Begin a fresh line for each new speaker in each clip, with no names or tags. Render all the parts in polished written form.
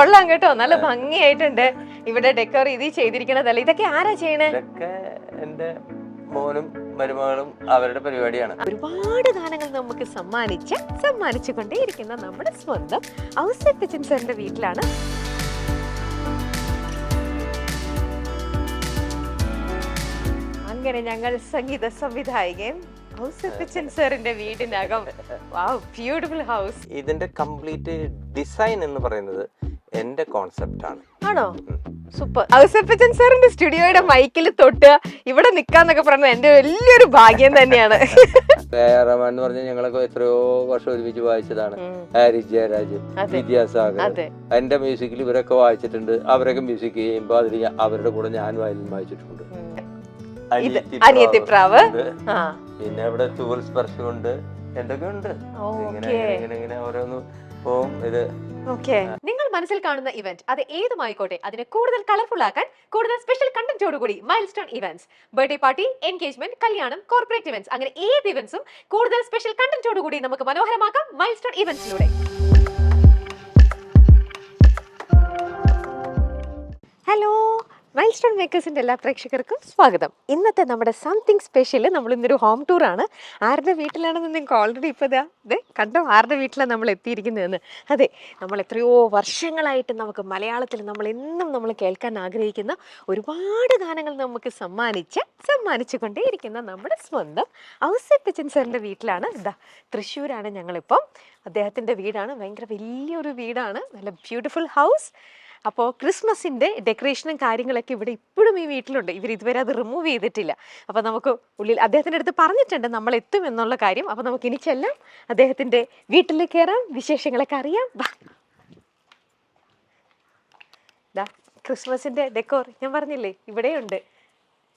കൊള്ളാം കേട്ടോ, നല്ല ഭംഗിയായിട്ടുണ്ട്. ഇവിടെ ഡെക്കോർ ഇത് ചെയ്തിരിക്കണതല്ല, ഇതൊക്കെ ആരാ ചെയ്യണേ?
ഇതൊക്കെ എന്റെ മോനും മരുമകളും അവരുടെ പരിപാടിയാണ്.
ഒരുപാട് ഗാനങ്ങൾ നമുക്ക് സമ്മാനിച്ചു കൊണ്ടേയിരിക്കുന്ന നമ്മുടെ സ്വന്തം ഔസേപ്പ് ബച്ചൻ സാറിന്റെ വീട്ടിലാണ്. അങ്ങനെ ഞങ്ങൾ സംഗീത സംവിധായകൻ ഔസേപ്പ് ബച്ചൻ സാറിന്റെ വീടിനകം. വാവ്, ബ്യൂട്ടിഫുൾ ഹൗസ്.
ഇതിന്റെ കംപ്ലീറ്റ് ഡിസൈൻ എന്ന് പറയുന്നത് എന്റെ കോൺസെപ്റ്റ് ആണ്.
ആണോ? സൂപ്പർ. ഔസേപ്പ് ബച്ചൻ സാറിന്റെ സ്റ്റുഡിയോയുടെ മൈക്കിൽ തൊട്ട് ഇവിടെ നിക്കാന്നൊക്കെ പറയുന്നത് എന്റെ വലിയൊരു ഭാഗ്യം തന്നെയാണ്.
റഹ്മാൻ എന്ന് പറഞ്ഞാൽ ഞങ്ങളൊക്കെ എത്രയോ വർഷം ഒരുമിച്ച് വായിച്ചതാണ്. ഹാരിസ് ജയരാജ്, വിദ്യാസാഗർ, എന്റെ മ്യൂസിക്കിൽ ഇവരൊക്കെ വായിച്ചിട്ടുണ്ട്. അവരൊക്കെ മ്യൂസിക് ചെയ്യുമ്പോൾ അതിൽ അവരുടെ കൂടെ ഞാൻ വയലിൻ വായിച്ചിട്ടുണ്ട്.
അനിയത്തിപ്രാവ്,
പിന്നെ ഇവിടെ തൂവൽ സ്പർശമുണ്ട്, എന്തൊക്കെയുണ്ട്. ഇങ്ങനെ ഓരോന്ന് പോവും. ഇത്
നിങ്ങൾ മനസ്സിൽ കാണുന്ന ഇവന്റ് അത് ഏതുമായിക്കോട്ടെ, അതിനെ കൂടുതൽ കളർഫുൾ ആക്കാൻ കൂടുതൽ സ്പെഷ്യൽ കണ്ടന്റോടുകൂടി milestone events, birthday party, engagement, കല്യാണം, കോർപ്പറേറ്റ് ഇവന്റ്സ്, അങ്ങനെ ഏത് ഇവന്റ്സും കൂടുതൽ സ്പെഷ്യൽ കണ്ടന്റോടുകൂടി നമുക്ക് മനോഹരമാക്കാം മൈൽസ്റ്റോൺ ഇവന്റ്സിലൂടെ. ഹലോ, മൈൽസ്റ്റോൺ മേക്കേഴ്സിന്റെ എല്ലാ പ്രേക്ഷകർക്കും സ്വാഗതം. ഇന്നത്തെ നമ്മുടെ സംതിങ് സ്പെഷ്യൽ, നമ്മൾ ഇന്നൊരു ഹോം ടൂർ ആണ്. ആരുടെ വീട്ടിലാണെന്ന് നിങ്ങൾക്ക് ഓൾറെഡി ഇപ്പോൾ ഇതേ കണ്ടോ, ആരുടെ വീട്ടിലാണ് നമ്മൾ എത്തിയിരിക്കുന്നതെന്ന്. അതെ, നമ്മൾ എത്രയോ വർഷങ്ങളായിട്ട് നമുക്ക് മലയാളത്തിൽ നമ്മൾ കേൾക്കാൻ ആഗ്രഹിക്കുന്ന ഒരുപാട് ഗാനങ്ങൾ നമുക്ക് സമ്മാനിച്ചു കൊണ്ടേയിരിക്കുന്ന നമ്മുടെ സ്വന്തം ഔസേപ്പ് ബച്ചൻ സാറിൻ്റെ വീട്ടിലാണ്. ഇതാ തൃശ്ശൂരാണ് ഞങ്ങളിപ്പം. അദ്ദേഹത്തിൻ്റെ വീടാണ്, ഭയങ്കര വലിയൊരു വീടാണ്, നല്ല ബ്യൂട്ടിഫുൾ ഹൗസ്. അപ്പോൾ ക്രിസ്മസിൻ്റെ ഡെക്കറേഷനും കാര്യങ്ങളൊക്കെ ഇവിടെ ഇപ്പോഴും ഈ വീട്ടിലുണ്ട്. ഇവർ ഇതുവരെ അത് റിമൂവ് ചെയ്തിട്ടില്ല. അപ്പോൾ നമുക്ക് ഉള്ളിൽ അദ്ദേഹത്തിൻ്റെ അടുത്ത് പറഞ്ഞിട്ടുണ്ട് നമ്മൾ എത്തും എന്നുള്ള കാര്യം. അപ്പോൾ നമുക്ക് ഇനി ചെല്ലാം, അദ്ദേഹത്തിൻ്റെ വീട്ടിൽ കയറാം, വിശേഷങ്ങളൊക്കെ അറിയാം. ദാ ക്രിസ്മസിൻ്റെ ഡെക്കോർ ഞാൻ പറഞ്ഞില്ലേ ഇവിടെയുണ്ട്.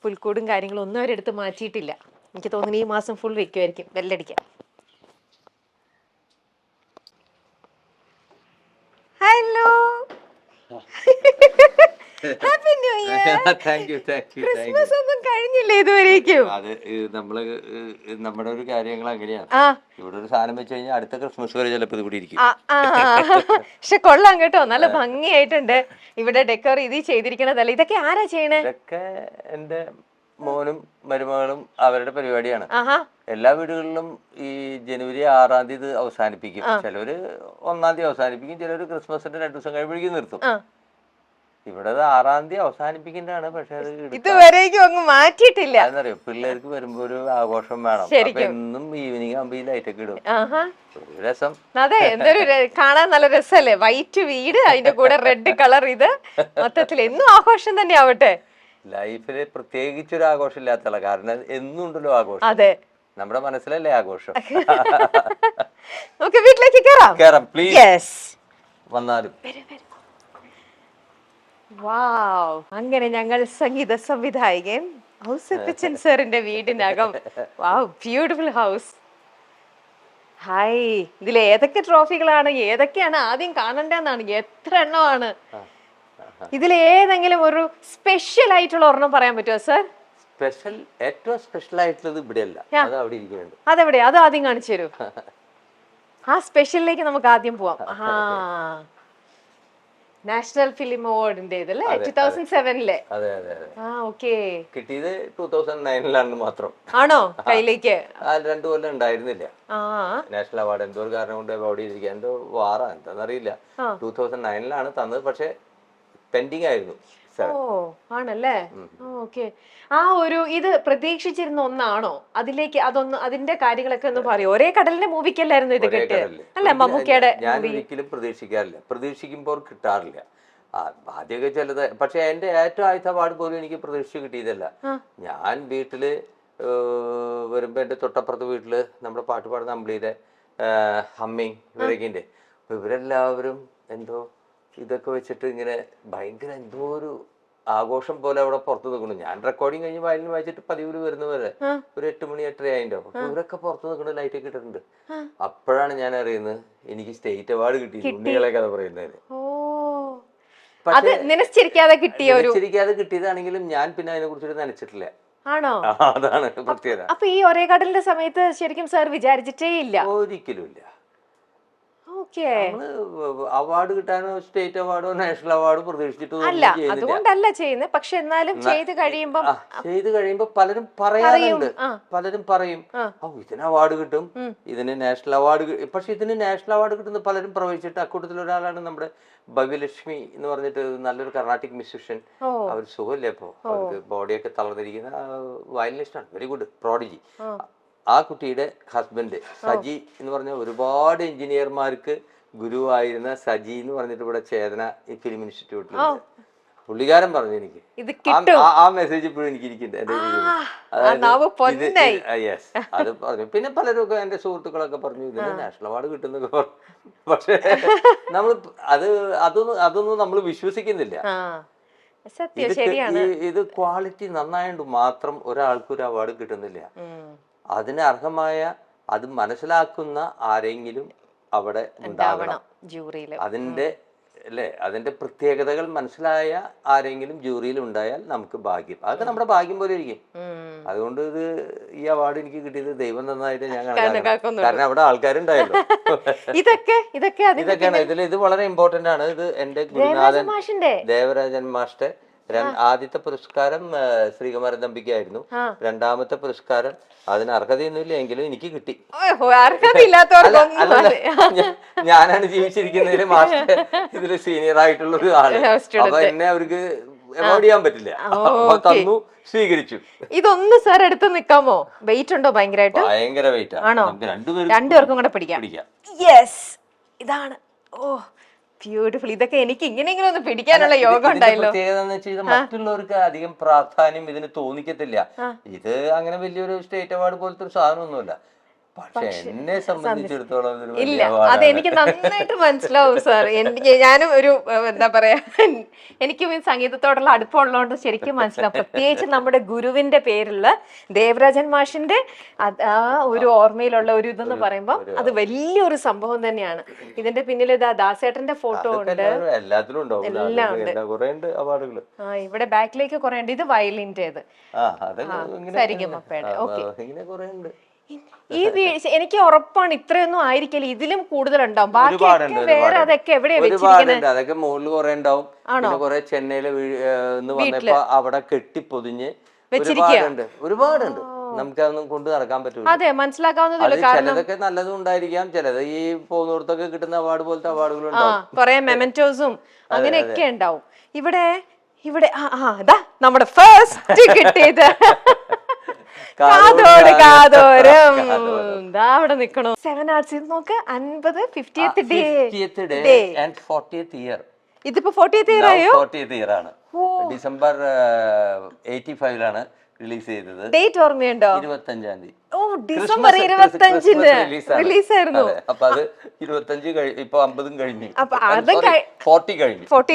പുൽക്കൂടും കാര്യങ്ങളും ഒന്നും അവരെടുത്ത് മാറ്റിയിട്ടില്ല. എനിക്ക് തോന്നുന്നു ഈ മാസം ഫുൾ വയ്ക്കുമായിരിക്കും ബെല്ലടിക്കാൻ. Hello, happy new year. Christmas ഒന്നും കഴിഞ്ഞില്ലേ ഇതുവരേക്കും?
അത് നമ്മുടെ ഒരു കാര്യങ്ങൾ അങ്ങനെയാണ്. ഇവിടെ ഒരു സാധനം വെച്ച് കഴിഞ്ഞാൽ അടുത്ത ക്രിസ്മസ് വരെ ചിലപ്പോൾ ഇത് കൂടി ഇരിക്കും.
പക്ഷെ കൊള്ളാം കേട്ടോ, നല്ല ഭംഗിയായിട്ടുണ്ട്. ഇവിടെ ഡെക്കോർ ഇത് ചെയ്തിരിക്കണതല്ല, ഇതൊക്കെ ആരാ ചെയ്യണേ?
ഇതൊക്കെ എന്റെ മോനും മരുമകളും അവരുടെ പരിപാടിയാണ്. എല്ലാ വീടുകളിലും ഈ ജനുവരി 6-ാം തീയതി ഇത് അവസാനിപ്പിക്കും. ചിലവര് 1-ാം തീയതി അവസാനിപ്പിക്കും, ചിലവര് ക്രിസ്മസിന്റെ 2 ദിവസം കഴിയുമ്പോഴേക്കും നിർത്തും. ഇവിടെ 6-ാം തീയതി അവസാനിപ്പിക്കുന്നതാണ്. പക്ഷെ അത്
ഇതുവരേക്കും അങ്ങ് മാറ്റിയിട്ടില്ല.
അതെന്നറിയോ, പിള്ളേർക്ക് വരുമ്പോ ഒരു ആഘോഷം വേണം. എന്നും ഈവനിങ് ആകുമ്പോ ഈ ലൈറ്റൊക്കെ ഇടും. രസം.
അതെ, എന്തൊരു കാണാൻ നല്ല രസല്ലേ, വൈറ്റ് വീട്, അതിന്റെ കൂടെ റെഡ് കളർ. ഇത് മൊത്തത്തിൽ എന്നും ആഘോഷം തന്നെ ആവട്ടെ.
ലൈഫില് പ്രത്യേകിച്ചൊരു ആഘോഷം ഇല്ലാത്തല്ല, കാരണം എന്നും ഉണ്ടല്ലോ ആഘോഷം.
അതെ,
നമ്മുടെ മനസ്സിലല്ലേ ആഘോഷം.
നമുക്ക് വീട്ടിലേക്ക്
കേറാം പ്ലീസ്. വന്നാലും
വാവ്. അങ്ങനെ ഞങ്ങൾ സംഗീത സംവിധായകൻ ഔസേപ്പ് ബച്ചൻ സാറിന്റെ വീടിനകം. വാവ്, ബ്യൂട്ടിഫുൾ ഹൗസ്. ഹായ്, ഇതിൽ ഏതൊക്കെ ട്രോഫികളാണ്, ഏതൊക്കെയാണ് ആദ്യം കാണണ്ടെന്നാണ്, എത്ര എണ്ണമാണ് ഇതിൽ? ഏതെങ്കിലും ഒരു സ്പെഷ്യൽ ആയിട്ടുള്ള ഒരെണ്ണം പറയാൻ പറ്റുമോ സർ?
സ്പെഷ്യൽ, ഏറ്റവും സ്പെഷ്യൽ ആയിട്ടുള്ളത് ഇവിടെയല്ല, അത് അവിടെ ഇരിക്കുന്നുണ്ട്.
അതെവിടെയാ? അത് ആദ്യം കാണിച്ചു തരൂ. ആ സ്പെഷ്യലിലേക്ക് നമുക്ക് ആദ്യം പോവാം. നാഷണൽ ഫിലിം അവാർഡിന്റെ ഇതല്ലേ 2007-ലെ?
അതെ. കിട്ടിയത് 2009-ലാണ് മാത്രം.
ആണോ? കയ്യിലേക്ക്
2 കൊല്ലം ഉണ്ടായിരുന്നില്ല നാഷണൽ അവാർഡ്. എന്തോ ഒരു കാരണം കൊണ്ട് അവാർഡ് ചെയ്തിരിക്കുക, എന്തോ വാറാ എന്താണെന്നറിയില്ല. 2009-ലാണ് തന്നത്, പക്ഷെ പെൻഡിങ് ആയിരുന്നു.
ഓ, ആണല്ലേ? ഓക്കെ. ആ ഒരു ഇത് പ്രതീക്ഷിച്ചിരുന്ന ഒന്നാണോ? അതിലേക്ക് അതൊന്ന്, അതിന്റെ കാര്യങ്ങളൊക്കെ ഒന്ന് പറയൂ. ഒരേ കടലിന്റെ മൂവിക്കല്ലായിരുന്നു ഇത് കിട്ടിയത് അല്ല? മമ്മൂക്കയുടെ
ഞാൻ ഒരിക്കലും പ്രതീക്ഷിക്കാറില്ല, പ്രതീക്ഷിക്കുമ്പോൾ കിട്ടാറില്ല. ആദ്യമൊക്കെ ചിലത്, പക്ഷെ എന്റെ ഏറ്റവും ആദ്യത്തെ അവാർഡ് പോലും എനിക്ക് പ്രതീക്ഷിച്ച് കിട്ടിയതല്ല. ഞാൻ വീട്ടില് വരുമ്പോ എന്റെ തൊട്ടപ്പുറത്ത് വീട്ടില് നമ്മുടെ പാട്ട് പാടുന്ന അമ്പിളിയുടെ ഹമ്മിങ് ഇവരൊക്കെ ഉണ്ട്. അപ്പൊ ഇവരെല്ലാവരും എന്തോ ഇതൊക്കെ വെച്ചിട്ട് ഇങ്ങനെ ഭയങ്കര എന്തോ ഒരു ആഘോഷം പോലെ അവിടെ പുറത്ത് നിൽക്കുന്നു. ഞാൻ റെക്കോർഡിങ് കഴിഞ്ഞ് വയലിന് വായിച്ചിട്ട് പതിവില് വരുന്നവരെ ഒരു 8 മണി 8:30 ആയിട്ടോ. അപ്പൊ ഇവരൊക്കെ പുറത്ത് നിൽക്കുന്ന ലൈറ്റ് ഒക്കെ ഇട്ടിട്ടുണ്ട്. അപ്പോഴാണ് ഞാൻ അറിയുന്നത് എനിക്ക് സ്റ്റേറ്റ് അവാർഡ് കിട്ടി. ഉണ്ണികളെ കഥ പറയുന്നതിന്
നിനച്ചിരിക്കാതെ
കിട്ടിയതാണെങ്കിലും ഞാൻ പിന്നെ അതിനെ കുറിച്ചിട്ട് നനച്ചിട്ടില്ല.
ആണോ?
അതാണ് പ്രത്യേകത.
അപ്പൊ ഈ ഒരേ കടലിന്റെ സമയത്ത് ശരിക്കും സാർ വിചാരിച്ചിട്ടേ ഇല്ല?
ഒരിക്കലും ഇല്ല.
ഓക്കെ.
നമ്മള് അവാർഡ് കിട്ടാനോ സ്റ്റേറ്റ് അവാർഡോ നാഷണൽ അവാർഡോ പ്രതീക്ഷിച്ചിട്ട്
അല്ല അതുകൊണ്ടല്ല ചെയ്യുന്നത്, പക്ഷെ എന്നാലും ചെയ്ത് കഴിയുമ്പം
ചെയ്ത് കഴിയുമ്പോ പലരും പറയാറുണ്ട്, പലരും പറയും ഇതിന് അവാർഡ് കിട്ടും, ഇതിന് നാഷണൽ അവാർഡ്. പക്ഷെ ഇതിന് നാഷണൽ അവാർഡ് കിട്ടുന്ന പലരും പ്രവചിച്ചിട്ട് അക്കൂട്ടത്തിൽ ഒരാളാണ് നമ്മുടെ ഭവ്യലക്ഷ്മി എന്ന് പറഞ്ഞിട്ട് നല്ലൊരു കർണാട്ടിക് മ്യൂസിഷ്യൻ. അവർ സുഖമില്ല, ഇപ്പോ അവർക്ക് ബോഡിയൊക്കെ തളർന്നിരിക്കുന്ന വയലിനിസ്റ്റാണ്, വെരി ഗുഡ് പ്രോഡിജി. ആ കുട്ടിയുടെ ഹസ്ബൻഡ് സജി എന്ന് പറഞ്ഞ ഒരുപാട് എഞ്ചിനീയർമാർക്ക് ഗുരുവായിരുന്ന സജി എന്ന് പറഞ്ഞിട്ട് ഇവിടെ ചേതന ഈ ഫിലിം ഇൻസ്റ്റിറ്റ്യൂട്ടിലുണ്ട്. പുള്ളിക്കാരൻ പറഞ്ഞു എനിക്ക് ആ മെസ്സേജ് ഇപ്പോഴും എനിക്ക് ഇരിക്കുന്നുണ്ട്. യെസ്, അത് പറഞ്ഞു. പിന്നെ പലരും എന്റെ സുഹൃത്തുക്കളൊക്കെ പറഞ്ഞു ഇതിന് നാഷണൽ അവാർഡ് കിട്ടുന്നൊക്കെ പറഞ്ഞു. പക്ഷെ നമ്മൾ അതൊന്നും നമ്മൾ വിശ്വസിക്കുന്നില്ല. ഇത് ക്വാളിറ്റി നന്നായോണ്ട് മാത്രം ഒരാൾക്കൊരു അവാർഡ് കിട്ടുന്നില്ല. അതിന് അർഹമായ അത് മനസ്സിലാക്കുന്ന ആരെങ്കിലും അവിടെ ഉണ്ടാവണം ജൂറിയിൽ. അതിന്റെ പ്രത്യേകതകൾ മനസ്സിലായ ആരെങ്കിലും ജൂറിയിൽ ഉണ്ടായാൽ നമുക്ക് ഭാഗ്യം. അതൊക്കെ നമ്മുടെ ഭാഗ്യം പോലെ ഇരിക്കും. അതുകൊണ്ട് ഈ അവാർഡ് എനിക്ക് കിട്ടിയത് ദൈവം നന്നായിട്ട് ഞാൻ കണക്കാക്കുന്നു. കാരണം അവിടെ ആൾക്കാരുണ്ടായല്ലോ. ഇതൊക്കെയാണ് ഇത് വളരെ ഇമ്പോർട്ടന്റ് ആണ്. ഇത് എന്റെ ഗുരുനാഥൻ ദേവരാജൻ മാസ്റ്റർ. ആദ്യത്തെ പുരസ്കാരം ശ്രീകുമാരൻ തമ്പിക്കായിരുന്നു. രണ്ടാമത്തെ പുരസ്കാരം അതിന് അർഹതയൊന്നുമില്ല എങ്കിലും എനിക്ക് കിട്ടി. ഞാനാണ് ജീവിച്ചിരിക്കുന്നതിൽ മാസ്റ്റർ ഇതില് സീനിയർ ആയിട്ടുള്ള ഒരു ആള്. അപ്പൊ എന്നെ അവർക്ക് അവോയ്ഡ് ചെയ്യാൻ പറ്റില്ല. തന്നു, സ്വീകരിച്ചു.
ഇതൊന്ന് സാർ എടുത്ത് നിക്കാമോ? വെയിറ്റ് ഉണ്ടോ? ഭയങ്കര
വെയിറ്റ് ആണോ?
രണ്ടുപേർക്കും കൂടെ പിടിക്കാം. യെസ്, ഇതാണ്. ഓ ബ്യൂട്ടിഫുൾ. ഇതൊക്കെ എനിക്ക് ഇങ്ങനെയെങ്കിലും ഒന്ന് പിടിക്കാനുള്ള യോഗം ഉണ്ടായല്ലോ.
മറ്റുള്ളവർക്ക് അധികം പ്രാധാന്യം ഇതിന് തോന്നിക്കത്തില്ല. ഇത് അങ്ങനെ വലിയൊരു സ്റ്റേറ്റ് അവാർഡ് പോലത്തെ ഒരു സാധനമൊന്നുമല്ല. പക്ഷെ എന്നെ സംബന്ധിച്ചിടത്തോളം
ഇല്ല, അതെനിക്ക് നന്നായിട്ട് മനസ്സിലാവും സാർ. ഞാനും ഒരു എന്താ പറയാ, എനിക്ക് സംഗീതത്തോടുള്ള അടുപ്പമുള്ളതുകൊണ്ട് ശരിക്കും മനസ്സിലാവും. പ്രത്യേകിച്ച് നമ്മുടെ ഗുരുവിന്റെ പേരുള്ള ദേവരാജൻ മാഷിന്റെ ആ ഒരു ഓർമ്മയിലുള്ള ഒരു ഇതെന്ന് പറയുമ്പോൾ അത് വലിയൊരു സംഭവം തന്നെയാണ്. ഇതിന്റെ പിന്നിൽ ഇതാ ദാസേട്ടന്റെ ഫോട്ടോ ഉണ്ട്, എല്ലാം ഉണ്ട്. ഇവിടെ ബാക്കിലേക്ക് കുറെ ഉണ്ട്. ഇത് വയലിന്റേത്, സരിഗമപ്പയുടെ. ഓക്കെ. എനിക്ക് ഉറപ്പാണ് ഇത്രയൊന്നും ആയിരിക്കില്ല, ഇതിലും കൂടുതലുണ്ടാവും. ബാക്കിയൊക്കെ വേറെ അതൊക്കെ എവിടെയാ വെച്ചിരിക്കുന്നത്?
അതൊക്കെ മുകളിൽ കുറെ ഉണ്ടാവും. കുറെ ചെന്നൈയില് വന്നപ്പോ അവിടെ കെട്ടിപ്പൊതിഞ്ഞ് ഒരുപാടുണ്ട്. നമുക്കതൊന്നും കൊണ്ട് നടക്കാൻ പറ്റില്ല.
അതെ, മനസ്സിലാക്കാവുന്നതേ.
ചിലതൊക്കെ നല്ലതും ഉണ്ടായിരിക്കാം, ചിലത് ഈ പോകുന്നിടത്തൊക്കെ കിട്ടുന്ന അവാർഡ് പോലത്തെ അവാർഡുകൾ ഉണ്ടാവും.
കുറെ മെമന്റോസും അങ്ങനെയൊക്കെ ഉണ്ടാവും. ഇവിടെ നമ്മുടെ ഫസ്റ്റ് കിട്ടിയത് കാതോരം. അവിടെ നിക്കണോ? 7 ആർട്സ് നോക്ക്. 50th 50th day
and 40th year.
ഇതിപ്പോ 40th ഇയർ ആയോ?
40th ഇയർ ആണ്. ഡിസംബർ 85 റിലീസ് ചെയ്തത്.
ഡേറ്റ് ഓർമ്മയുണ്ടോ?
25-ാം തീയതി.
ഓ, ഡിസംബർ 25-ന് റിലീസായിരുന്നു.
അപ്പൊ അത് 25 ഇപ്പൊ 50 കഴിഞ്ഞു.
അപ്പൊ അത് 40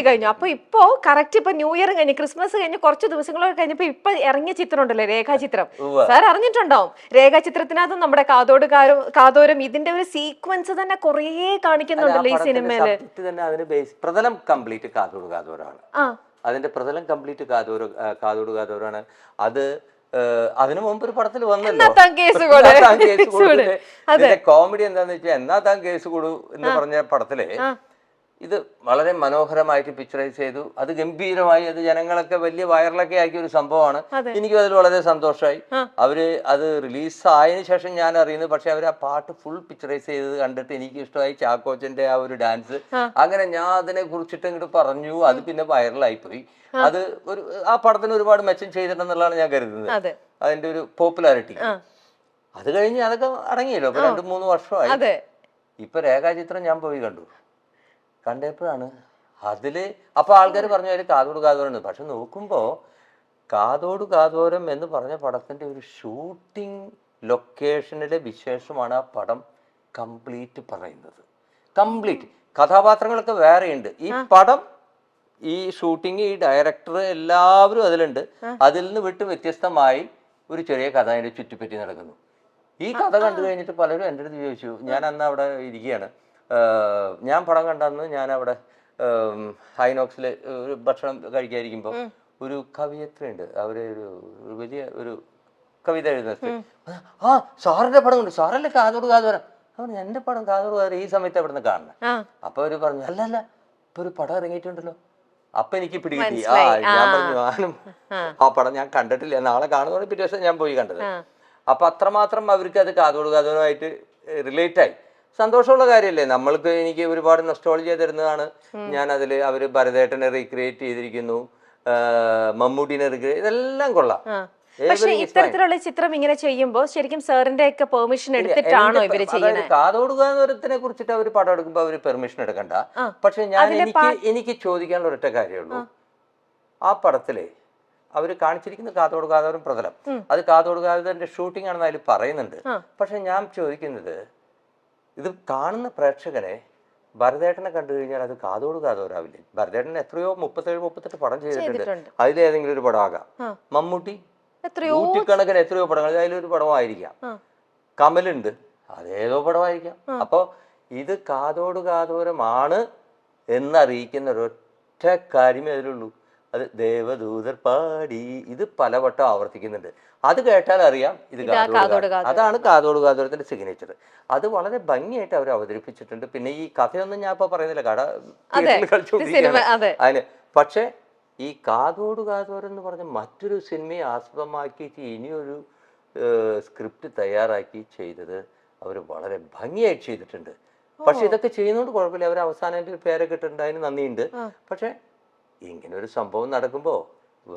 കഴിഞ്ഞു. അപ്പൊ ഇപ്പൊ കറക്റ്റ് ഇപ്പൊ ന്യൂ ഇയർ കഴിഞ്ഞ് ക്രിസ്മസ് കഴിഞ്ഞ് കുറച്ച് ദിവസങ്ങളൊക്കെ കഴിഞ്ഞപ്പോ ഇപ്പൊ ഇറങ്ങിയ ചിത്രം ഉണ്ടല്ലോ, രേഖാചിത്രം. സാർ അറിഞ്ഞിട്ടുണ്ടാവും. രേഖാചിത്രത്തിനകത്ത് നമ്മുടെ കാതോരം ഇതിന്റെ ഒരു സീക്വൻസ് തന്നെ കുറേ കാണിക്കുന്നുണ്ടല്ലോ ഈ സിനിമയില്.
പ്രതലം കംപ്ലീറ്റ് കാതോരാണ്. അതിന്റെ പ്രതലം കംപ്ലീറ്റ് കാതോരാണ്. അത് അതിനു മുമ്പ് ഒരു പടത്തിൽ വന്നല്ലോ, കോമഡി എന്താന്ന് വെച്ചാൽ എന്നാ താൻ കേസ് കൊടു എന്ന് പറഞ്ഞ പടത്തില് ഇത് വളരെ മനോഹരമായിട്ട് പിക്ചറൈസ് ചെയ്തു. അത് ഗംഭീരമായി, അത് ജനങ്ങളൊക്കെ വലിയ വൈറലൊക്കെ ആക്കിയ ഒരു സംഭവമാണ്. എനിക്കും അതിൽ വളരെ സന്തോഷമായി. അവര് അത് റിലീസായതിനു ശേഷം ഞാൻ അറിയുന്നത്. പക്ഷെ അവർ ആ പാട്ട് ഫുൾ പിക്ചറൈസ് ചെയ്തത് കണ്ടിട്ട് എനിക്ക് ഇഷ്ടമായി. ചാക്കോച്ചന്റെ ആ ഒരു ഡാൻസ്, അങ്ങനെ ഞാൻ അതിനെ കുറിച്ചിട്ട് ഇങ്ങോട്ട് പറഞ്ഞു. അത് പിന്നെ വൈറലായി പോയി. അത് ആ പടത്തിന് ഒരുപാട് മെച്ചം ചെയ്തിട്ടുണ്ടെന്നുള്ളതാണ് ഞാൻ കരുതുന്നത്, അതിന്റെ ഒരു പോപ്പുലാരിറ്റി. അത് കഴിഞ്ഞ് അതൊക്കെ അടങ്ങിയല്ലോ. ഇപ്പൊ 2-3 വർഷമായി. ഇപ്പൊ രേഖാചിത്രം ഞാൻ പോയി കണ്ടപ്പോഴാണ് അതില് അപ്പൊ ആൾക്കാർ പറഞ്ഞു അതിൽ കാതോരം. പക്ഷെ നോക്കുമ്പോ കാതോരം എന്ന് പറഞ്ഞ പടത്തിന്റെ ഒരു ഷൂട്ടിംഗ് ലൊക്കേഷനിലെ വിശേഷമാണ് ആ പടം കംപ്ലീറ്റ് പറയുന്നത്. കംപ്ലീറ്റ് കഥാപാത്രങ്ങളൊക്കെ വേറെയുണ്ട്. ഈ പടം, ഈ ഷൂട്ടിങ്, ഈ ഡയറക്ടർ എല്ലാവരും അതിലുണ്ട്. അതിൽ നിന്ന് വിട്ട് വ്യത്യസ്തമായി ഒരു ചെറിയ കഥ അതിന്റെ ചുറ്റിപ്പറ്റി നടക്കുന്നു. ഈ കഥ കണ്ടു കഴിഞ്ഞിട്ട് പലരും എൻ്റെ അടുത്ത് ചോദിച്ചു. ഞാൻ അന്ന് അവിടെ ഇരിക്കുകയാണ്. ഞാൻ പടം കണ്ടന്ന് ഞാൻ അവിടെ ഹൈനോക്സിൽ ഒരു ഭക്ഷണം കഴിക്കാതിരിക്കുമ്പോൾ ഒരു കവിയത്രിയുണ്ട്. അവര് ഒരു വലിയ ഒരു കവിത എഴുതുന്ന, സാറിന്റെ പടം ഉണ്ട്, സാറല്ലേ കാതോരം. അവർ എൻ്റെ പടം കാതോട് ഈ സമയത്ത് അവിടെ നിന്ന് കാണണം.
ആ
അപ്പൊ അവര് പറഞ്ഞു അല്ല ഇപ്പൊ ഒരു പടം ഇറങ്ങിയിട്ടുണ്ടല്ലോ. അപ്പൊ എനിക്ക് പിടികിട്ടി.
മനസ്സിലായി.
ഞാൻ പറഞ്ഞു ഞാനും ആ പടം ഞാൻ കണ്ടിട്ടില്ല, നാളെ കാണുന്ന പിറ്റേ ദിവസം ഞാൻ പോയി കണ്ടത്. അപ്പൊ അത്രമാത്രം അവർക്ക് അത് കാതോടുമായിട്ട് റിലേറ്റ് ആയി. സന്തോഷമുള്ള കാര്യമല്ലേ. നമ്മൾക്ക് എനിക്ക് ഒരുപാട് നൊസ്റ്റോളജി തരുന്നതാണ്. ഞാൻ അതിൽ അവര് ഭരതേട്ടനെ റീക്രിയേറ്റ് ചെയ്തിരിക്കുന്നു, മമ്മൂട്ടിനെ റീക്രിയേറ്റ്, ഇതെല്ലാം കൊള്ളാം.
പക്ഷെ ഇത്തരത്തിലുള്ള ചിത്രം ഇങ്ങനെ ചെയ്യുമ്പോൾ ശരിക്കും സാറിന്റെ ഒക്കെ പെർമിഷൻ എടുത്തിട്ടാണോ ഇവര് ചെയ്യുന്നത്?
കാതോടുകാതോരത്തിനെ കുറിച്ചിട്ട് അവർ പടം എടുക്കുമ്പോൾ അവര് പെർമിഷൻ എടുക്കണ്ട. പക്ഷെ എനിക്ക് ചോദിക്കാനുള്ള ഒരൊറ്റ കാര്യമുള്ളൂ, ആ പടത്തില് അവര് കാണിച്ചിരിക്കുന്ന കാതോടുകാതോരം പ്രതലം, അത് കാതോടുകാതോരന്റെ ഷൂട്ടിംഗ് ആണെന്ന് അതിൽ പറയുന്നുണ്ട്. പക്ഷെ ഞാൻ ചോദിക്കുന്നത്, ഇത് കാണുന്ന പ്രേക്ഷകരെ ഭരതേട്ടനെ കണ്ടു കഴിഞ്ഞാൽ അത് കാതോടുകാതോരാവില്ലേ? ഭരതേട്ടൻ എത്രയോ 37-38 പടം ചെയ്തിട്ടുണ്ട്. അതിലേതെങ്കിലും ഒരു പടം ആകാം. മമ്മൂട്ടി നൂറ്റിക്കണക്കിന് എത്രയോ പടങ്ങൾ, അതിലൊരു പടമായിരിക്കാം. കമലുണ്ട്, അതേതോ പടമായിരിക്കാം. അപ്പൊ ഇത് കാതോടുകാതോരമാണ് എന്നറിയിക്കുന്ന ഒരൊറ്റ കാര്യമേ അതിലുള്ളൂ, അത് ദേവദൂതർ പാടി. ഇത് പലവട്ടം ആവർത്തിക്കുന്നുണ്ട്. അത് കേട്ടാൽ അറിയാം ഇത് കാതോടുകാതോരം. അതാണ് കാതോടുകാതോരത്തിന്റെ സിഗ്നേച്ചർ. അത് വളരെ ഭംഗിയായിട്ട് അവർ അവതരിപ്പിച്ചിട്ടുണ്ട്. പിന്നെ ഈ കഥയൊന്നും ഞാൻ ഇപ്പൊ പറയുന്നില്ല, കട കളിച്ചുകൊണ്ടിരിക്കുകയാണ് അതിന്. പക്ഷെ ഈ കാതോടുകാതോരം എന്ന് പറഞ്ഞ മറ്റൊരു സിനിമയെ ആസ്പദമാക്കിയിട്ട് ഇനിയൊരു സ്ക്രിപ്റ്റ് തയ്യാറാക്കി ചെയ്തത് അവർ വളരെ ഭംഗിയായിട്ട് ചെയ്തിട്ടുണ്ട്. പക്ഷെ ഇതൊക്കെ ചെയ്യുന്നതുകൊണ്ട് കുഴപ്പമില്ല, അവർ അവസാനം എൻ്റെ ഒരു പേരൊക്കെ ഇട്ടിട്ടുണ്ട്, അതിന് നന്ദിയുണ്ട്. പക്ഷെ ഇങ്ങനെ ഒരു സംഭവം നടക്കുമ്പോൾ